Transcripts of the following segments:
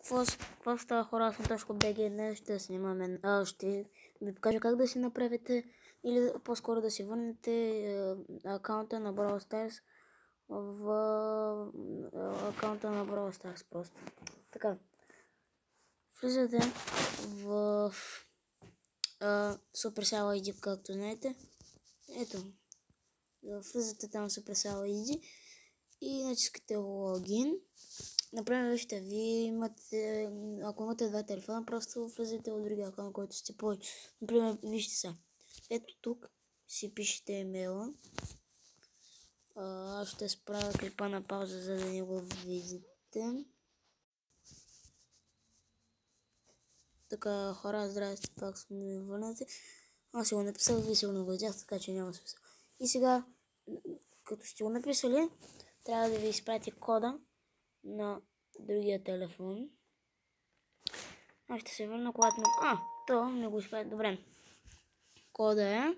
Какво става, хора? Аз съм Тошко БГ. Днес ще снимаме. Ще ви покажа как да си направите или по-скоро да си върнете акаунта на Brawl Stars в акаунта на Brawl Stars просто. Така. Влизате в Supercell ID, както знаете. Ето. Влизате там в Supercell ID и натискате логин. Например, вижте, вие имате, ако имате два телефона, просто влизате от другия акаунт, който сте повече. Например, вижте сега. Ето тук си пишете имейла. Аз ще справя клипа на пауза, за да не го видите. Така, хора, здрасти, пак сме върнати. Аз си го написал, вие си го видяхте, така че няма смисъл. И сега, като сте го написали, трябва да ви изпрати кода на другия телефон. Аз ще се върна, когато то не го изпрати. Добре. Кода е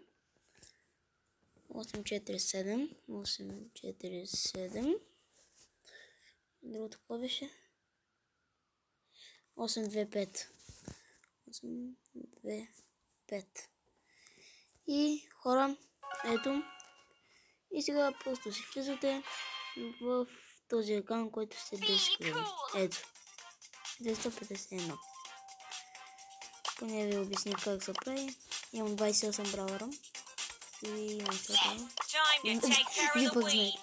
847. Другото какво беше? 825. И хора, ето. И сега просто си влизате в този акаунт, който сте дескрили. Ето. 251. Поне ви обясня как се прави. Имам 28 бравара. И имам това. Вие пък знаете.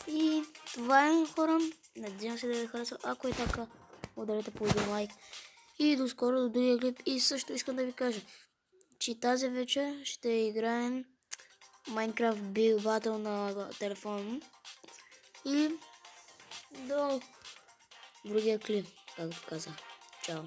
И това е, хора. Надявам се да ви хареса. Ако е така, ударете по един лайк. И до скоро, до другия клип. И също искам да ви кажа, че тази вечер ще играем Minecraft Big Battle на телефона. И до другия клип, както казах. Чао.